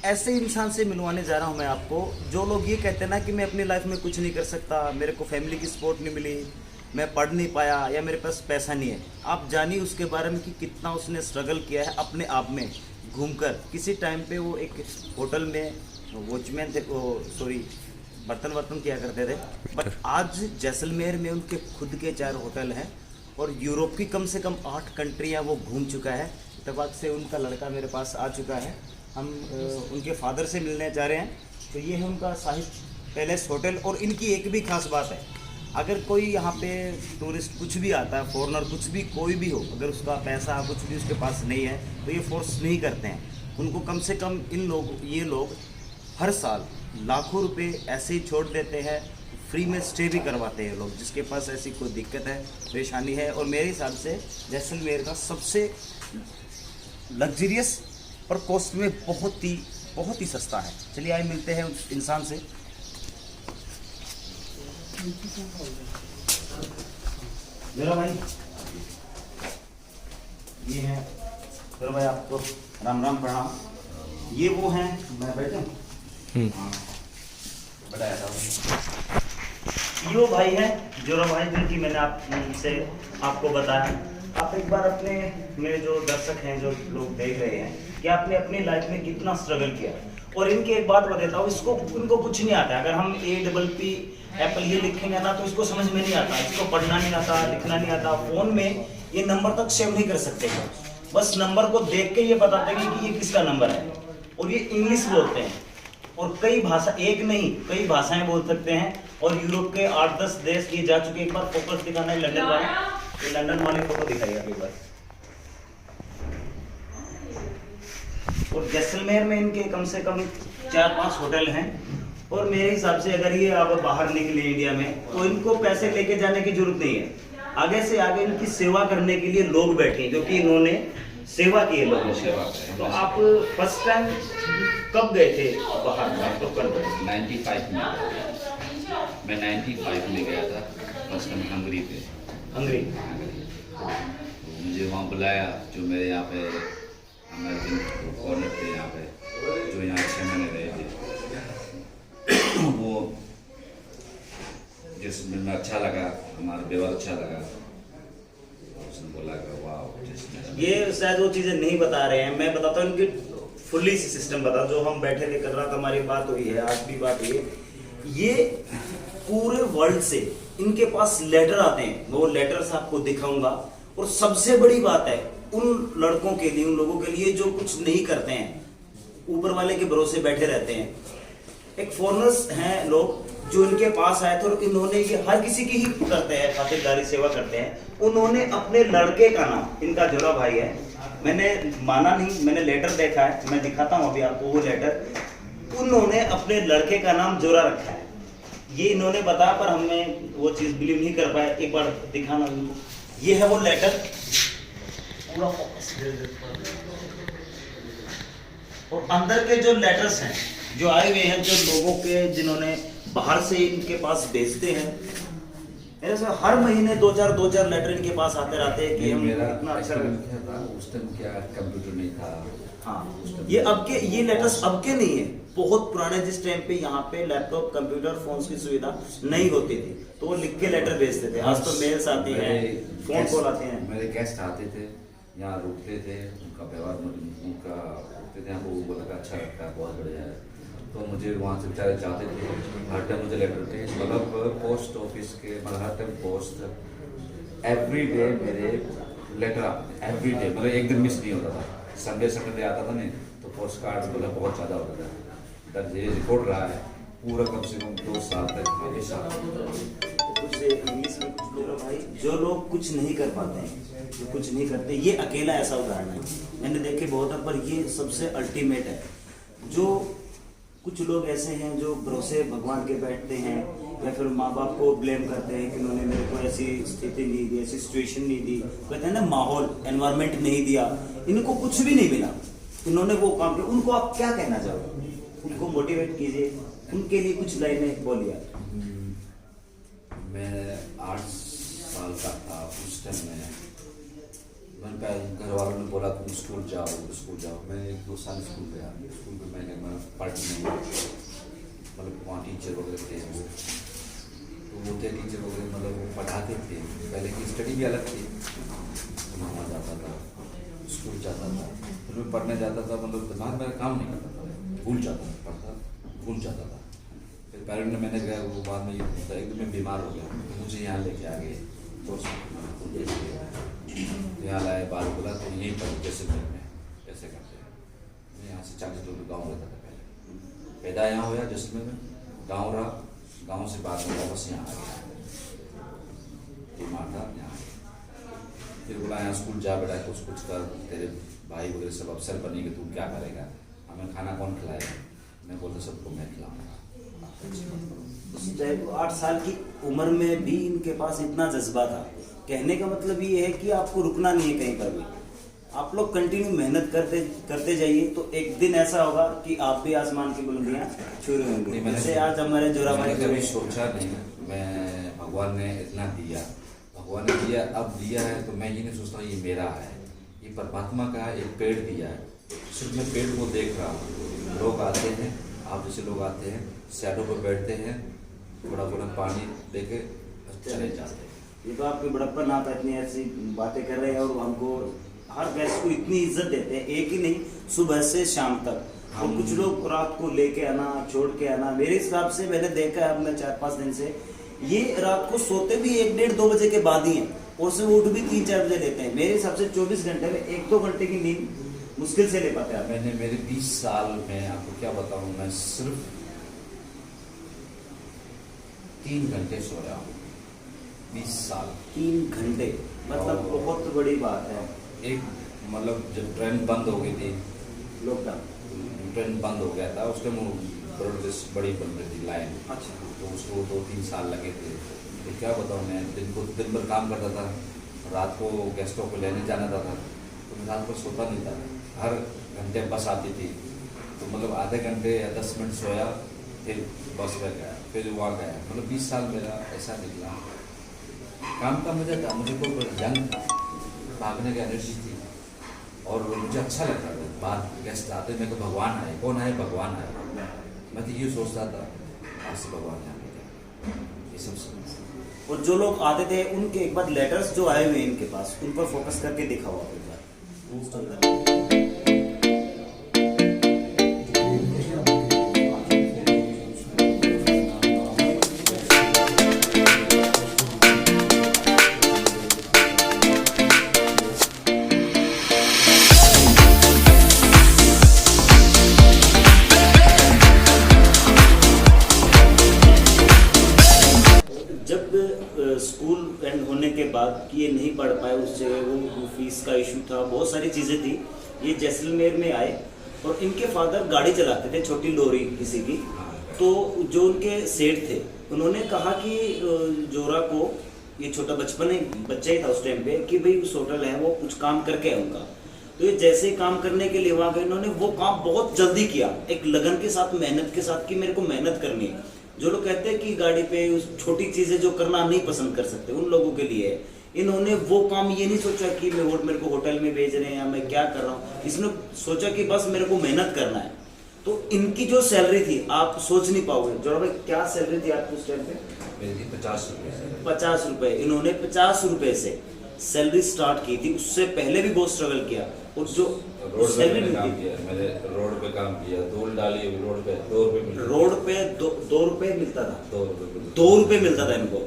ऐसे इंसान से मिलवाने जा रहा हूँ मैं आपको, जो लोग ये कहते हैं ना कि मैं अपनी लाइफ में कुछ नहीं कर सकता, मेरे को फैमिली की सपोर्ट नहीं मिली, मैं पढ़ नहीं पाया या मेरे पास पैसा नहीं है। आप जानिए उसके बारे में कि कितना उसने स्ट्रगल किया है अपने आप में घूमकर। किसी टाइम पे वो एक होटल में वॉचमैन थे, वो सॉरी बर्तन वर्तन किया करते थे, बट आज जैसलमेर में उनके खुद के 4 होटल हैं और यूरोप की कम से कम 8 कंट्रियाँ वो घूम चुका है। इत्तेफाक से उनका लड़का मेरे पास आ चुका है, हम उनके फादर से मिलने जा रहे हैं। तो ये है उनका साहिब पैलेस होटल। और इनकी एक भी खास बात है, अगर कोई यहाँ पे टूरिस्ट कुछ भी आता है, फॉरेनर कुछ भी कोई भी हो, अगर उसका पैसा कुछ भी उसके पास नहीं है तो ये फोर्स नहीं करते हैं उनको। कम से कम ये लोग हर साल लाखों रुपए ऐसे ही छोड़ देते हैं, फ्री में स्टे भी करवाते हैं लोग जिसके पास ऐसी कोई दिक्कत है, परेशानी है। और मेरे हिसाब से जैसलमेर का सबसे लग्जरियस और कॉस्ट में बहुत ही सस्ता है। चलिए आइए मिलते हैं उस इंसान से। मेरा भाई ये है, मेरा भाई आपको राम राम प्रणाम। ये वो हैं, मैं बैठा हूँ बताया था, यो भाई है जोरा भाई जिनकी मैंने आपसे आपको बताया। आप एक बार अपने मेरे जो दर्शक हैं, जो लोग देख रहे हैं, कि आपने अपनी लाइफ में कितना स्ट्रगल किया। और इनकी एक बात बताता हूँ, इनको कुछ नहीं आता। अगर हम APP एप्पल ये लिखेंगे ना तो इसको समझ में नहीं आता, इसको पढ़ना नहीं आता, लिखना नहीं आता। फोन में ये नंबर तक सेव नहीं कर सकते, बस नंबर को देख के ये बताते हैं कि ये किसका नंबर है। और ये इंग्लिश बोलते हैं और कई भाषा, एक नहीं कई भाषाएं बोल सकते हैं। और यूरोप के 8-10 देश ये जा चुके। एक बार फोकस दिखाना है लंदन वाले, ये लंदन वाले फोटो दिखाइए एक बार। और जैसलमेर में इनके कम से कम 4-5 होटल हैं। और मेरे हिसाब से अगर ये अब बाहर निकले इंडिया में तो इनको पैसे लेके जाने की जरूरत नहीं है। आगे से आगे इनकी सेवा करने के लिए लोग बैठे हैं, क्योंकि इन्होंने सेवा की है लोगों की। तो आप फर्स्ट टाइम कब गए थे बाहर? तो कब? 95 में मैं 95 में गया था फर्स्ट टाइम हंगरी पे। हंगरी मुझे वहाँ बुलाया, जो मेरे यहाँ पे अमेरिकन फॉरेनर थे यहाँ पे, जो यहाँ 6 महीने रहे थे। वो जिसमें मैं अच्छा लगा, हमारा व्यवहार अच्छा लगा, उसने बोला कि वाह। ये शायद वो चीज़ें नहीं बता रहे हैं, मैं बताता हूँ इनकी फुल्ली सिस्टम बता। जो हम बैठे थे कर रहा था, हमारी बात हुई है, आज भी बात हुई है। ये पूरे वर्ल्ड से इनके पास लेटर आते हैं, मैं वो लेटर्स आपको दिखाऊंगा। और सबसे बड़ी बात है उन लड़कों के लिए, उन लोगों के लिए जो कुछ नहीं करते हैं, ऊपर वाले के भरोसे बैठे रहते हैं। एक फॉरेनर्स हैं लोग जो इनके पास आए थे और इन्होंने, ये हर किसी की ही करते हैं, खातिरदारी सेवा करते हैं। उन्होंने अपने लड़के का नाम, इनका जोरा भाई है, मैंने माना नहीं, मैंने लेटर देखा है, मैं दिखाता हूँ अभी आपको वो लेटर। उन्होंने अपने लड़के का नाम जोरा रखा है। ये इन्होंने बताया पर हमें वो चीज़ बिलीव नहीं कर पाया। एक बार दिखाना उनको, ये है वो लेटर पूरा फोकस। और अंदर के जो लेटर्स हैं जो आए हुए हैं, जो लोगों के जिन्होंने बाहर से इनके पास भेजते हैं, ऐसे हर महीने 2-4 लेटर इनके पास आते रहते हैं कि हम इतना अच्छा था। उस टाइम क्या कंप्यूटर नहीं था। हाँ, ये लेटर्स अब के नहीं है, बहुत पुराने। जिस टाइम पे यहाँ पे लैपटॉप, कंप्यूटर, फोन्स की सुविधा नहीं होती थी तो वो लिख के लेटर भेजते थे। आज तो मेल्स आती हैं, फोन कॉल आते हैं। मेरे गेस्ट आते थे, यहाँ रुकते थे, उनका व्यवहार उनका रुकते थे, वो बोला अच्छा लगता है, बहुत बढ़िया है। तो मुझे वहाँ से बेचारे चाहते थे, हर टाइम मुझे लेटर थे, मतलब पोस्ट ऑफिस के, मतलब हर टाइम पोस्ट एवरी डे मेरे लेटर आते थे, एवरी डे, मतलब एक दिन मिस नहीं होता था। संडे आता था नहीं तो पोस्ट कार्ड मतलब बहुत ज़्यादा होता था। दर्ज ये रिकॉर्ड रहा है पूरा कम से कम 2 साल तक हमेशा। कुछ इंग्लिश में कुछ लोग भाई, जो लोग कुछ नहीं कर पाते हैं, जो कुछ नहीं करते, ये अकेला ऐसा उदाहरण है। मैंने देखे बहुत है, पर ये सबसे अल्टीमेट है। जो कुछ लोग ऐसे हैं जो भरोसे भगवान के बैठते हैं, या फिर माँ बाप को ब्लेम करते हैं कि उन्होंने मेरे को ऐसी स्थिति नहीं दी, ऐसी सिचुएशन नहीं दी, कहते हैं ना माहौल, एनवायरनमेंट नहीं दिया, इनको कुछ भी नहीं मिला, इन्होंने वो काम किया। उनको आप क्या कहना चाहोगे? उनको मोटिवेट कीजिए, उनके लिए कुछ लाइनें बोलिए। मैं 8 साल का था उस टाइम में, मैंने घर वालों ने बोला तुम स्कूल जाओ। मैं 1-2 साल स्कूल गया। स्कूल में मैंने अपार्टमेंट में, मतलब वहाँ टीचर वगैरह थे वो, तो वो थे टीचर वगैरह, मतलब वो पढ़ाते थे। पहले की स्टडी भी अलग थी, तो मैं वहाँ जाता था, स्कूल जाता था, फिर मैं पढ़ने जाता था, मतलब दिमाग मेरा काम नहीं करता था, भूल जाता था, पढ़ता भूल जाता था। फिर पेरेंट ने मैंने गया, वो बाद में एक दिन में बीमार हो गया, तो मुझे यहाँ लेके आ गए, तो यहाँ लाए, बाल बोला तो यहीं पर जैसलमेर में ऐसे करते हैं। मैं यहाँ से 40 किलोमीटर गाँव रहता था पहले, पैदा यहाँ हुआ जैसलमेर में, गाँव रहा, गाँव से बाद में वापस यहाँ आ गया, बीमार था यहाँ आ गया। फिर बोला यहाँ स्कूल जा बेटा, कुछ कर, तेरे भाई वगैरह सब अफसर बनेंगे, तू क्या करेगा, हमें खाना कौन खिलाएगा। मैं बोलता सबको मैं खिलाऊंगा। 8 साल की उम्र में भी इनके पास इतना जज्बा था। कहने का मतलब ये है कि आपको रुकना नहीं है कहीं पर भी, आप लोग कंटिन्यू मेहनत करते जाइए, तो एक दिन ऐसा होगा कि आप भी आसमान की बुलंदियां छू रहे होंगे। जैसे आज हमारे जोरा भाई, कभी सोचा नहीं, मैं भगवान ने इतना दिया, भगवान ने दिया, अब दिया है तो मैं ये नहीं सोचता ये मेरा है, ये परमात्मा का एक पेड़ दिया है, सिर्फ मैं पेड़ को देख रहा हूँ। लोग आते हैं, आप जैसे लोग आते हैं, शैडो पर बैठते हैं, थोड़ा थोड़ा पानी देके चले जाते हैं। ये तो आपके बड़प्पन, आप इतनी ऐसी बातें कर रहे हैं और हमको हर गेस्ट को इतनी इज्जत देते हैं, एक ही नहीं, सुबह से शाम तक। और कुछ लोग रात को लेके आना, छोड़ के आना, मेरे हिसाब से मैंने देखा है, अब मैं 4-5 दिन से, ये रात को सोते भी 1-1:30-2 बजे के बाद ही हैं, और से उठ भी 3-4 बजे लेते हैं। मेरे हिसाब से 24 घंटे में 1-2 घंटे की नींद मुश्किल से ले पाते हैं। मैंने मेरे 20 साल में आपको क्या बताऊं, मैं सिर्फ 3 घंटे सोया हूँ 20 साल। 3 घंटे मतलब बहुत बड़ी बात है। एक मतलब जब ट्रेन बंद हो गई थी, लॉकडाउन, ट्रेन बंद हो गया था, उसके बड़ी बन रही थी लाइन, अच्छा, तो उसको 2-3 साल लगे थे। तो क्या बताऊँ, मैं दिन भर काम करता था, रात को गेस्टों को लेने जाना था, तो मैं रात को सोता नहीं था, हर घंटे बस आती थी, तो मतलब आधे घंटे या 10 मिनट सोया, फिर बस पर गया, फिर वहाँ गया। मतलब 20 साल मेरा ऐसा निकला। काम का मजा था, मुझे कोई जंग था, भागने की एनर्जी थी, और मुझे अच्छा लगता था। बात गेस्ट आते, मेरे को भगवान आए, कौन आए, भगवान आए, मैं तो ये सोचता था आज से भगवान यहाँ पे, ये सब। और जो लोग आते थे उनके एक बार लेटर्स जो आए हुए इनके पास, उन पर फोकस करके दिखाओ आप एक बार। जब स्कूल एंड होने के बाद कि ये नहीं पढ़ पाए, उस जगह वो फीस का इशू था, बहुत सारी चीज़ें थी, ये जैसलमेर में आए और इनके फादर गाड़ी चलाते थे, छोटी लोरी किसी की। तो जो उनके सेठ थे उन्होंने कहा कि जोरा को, ये छोटा बच्चा ही था उस टाइम पे, कि भाई उस होटल है वो कुछ काम करके है उनका। तो ये जैसे ही काम करने के लिए वहाँ गए, इन्होंने वो काम बहुत जल्दी किया, एक लगन के साथ, मेहनत के साथ, कि मेरे को मेहनत करनी है। जो लोग कहते हैं कि गाड़ी पे उस छोटी चीज़ें जो करना नहीं पसंद कर सकते, उन लोगों के लिए इन्होंने वो काम ये नहीं सोचा कि मेरे को होटल में भेज रहे हैं या मैं क्या कर रहा हूँ, इसने सोचा कि बस मेरे को मेहनत करना है। तो इनकी जो सैलरी थी आप सोच नहीं पाओगे। जोरा भाई, क्या सैलरी थी आपकी उस टाइम पे? मेरी थी 50 रुपये। 50 रुपये। इन्होंने 50 रुपये से सैलरी स्टार्ट की थी, उससे पहले भी बहुत स्ट्रगल किया। और जो सैलरी मैंने रोड पे काम किया, धूल डाली, रोड पे 2 रुपये, रोड पे 2 रुपये मिलता था, 2 रुपये मिलता था इनको।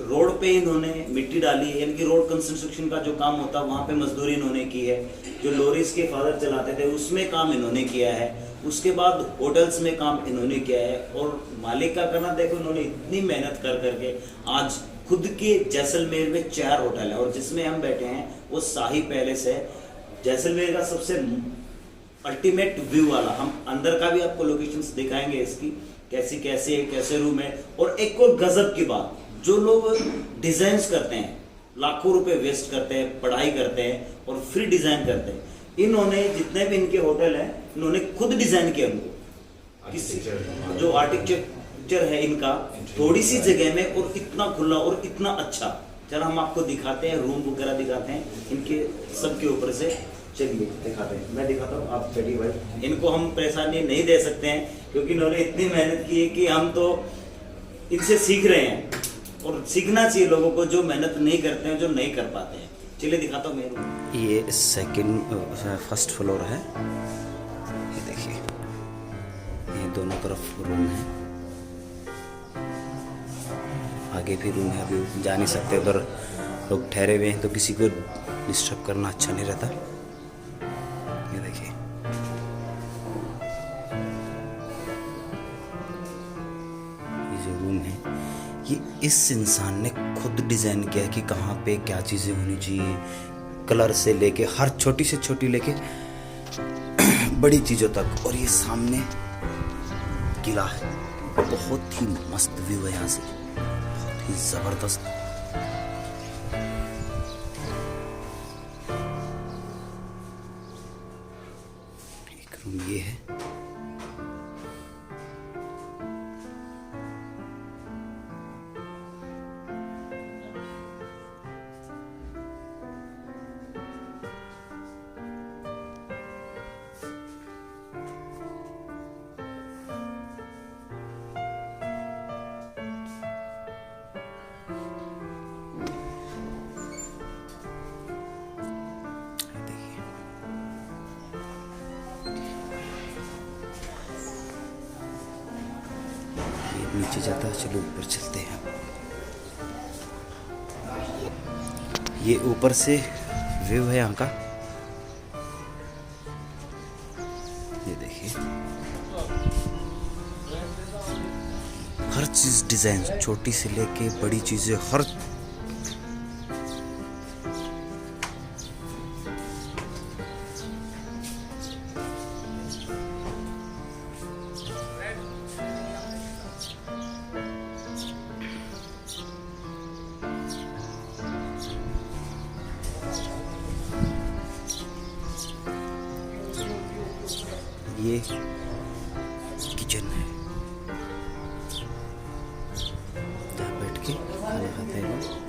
रोड पे इन्होंने मिट्टी डाली, यानी कि रोड कंस्ट्रक्शन का जो काम होता है वहाँ पे मजदूरी इन्होंने की है। जो लॉरीज के फादर चलाते थे उसमें काम इन्होंने किया है। उसके बाद होटल्स में काम इन्होंने किया है। और मालिक का करना देखो, इन्होंने इतनी मेहनत कर करके आज खुद के जैसलमेर में 4 होटल है, और जिसमें हम बैठे हैं वो शाही पैलेस है, जैसलमेर का सबसे अल्टीमेट व्यू वाला। हम अंदर का भी आपको लोकेशंस दिखाएंगे इसकी, कैसे रूम है। और एक और गजब की बात, जो लोग डिजाइन्स करते हैं, लाखों रुपए वेस्ट करते हैं, पढ़ाई करते हैं और फिर डिजाइन करते हैं, इन्होंने जितने भी इनके होटल हैं इन्होंने खुद डिजाइन किया उनको। किसी जो आर्किटेक्चर है इनका, थोड़ी सी जगह में और इतना खुला और इतना अच्छा। चलो हम आपको दिखाते हैं, रूम वगैरह दिखाते हैं इनके सबके ऊपर से। चलिए दिखाते हैं, मैं दिखाता हूँ, आप बैठिए भाई। इनको हम परेशानी नहीं दे सकते हैं क्योंकि इन्होंने इतनी मेहनत की है कि हम तो इनसे सीख रहे हैं, और सीखना चाहिए लोगों को जो मेहनत नहीं करते हैं, जो नहीं कर पाते हैं। चलिए दिखाता हूँ मैं। ये फर्स्ट फ्लोर है, ये देखिए, ये दोनों तरफ रूम है, आगे भी रूम है, अभी जा नहीं सकते, उधर लोग ठहरे हुए हैं तो किसी को डिस्टर्ब करना अच्छा नहीं रहता। ये देखिए, ये जो रूम है ये इस इंसान ने खुद डिज़ाइन किया है कि कहाँ पे क्या चीज़ें होनी चाहिए, कलर से लेके हर छोटी से छोटी लेके बड़ी चीज़ों तक। और ये सामने किला है, बहुत ही मस्त व्यू है यहाँ से, बहुत ही ज़बरदस्त। एक रूम ये है, नीचे जाता है। चलो ऊपर चलते हैं। ये ऊपर से व्यू है यहाँ का, ये देखिए, हर चीज डिजाइन, छोटी से लेके बड़ी चीजें, हर ये किचन है, जहाँ बैठ के खाना खाते हैं लोग।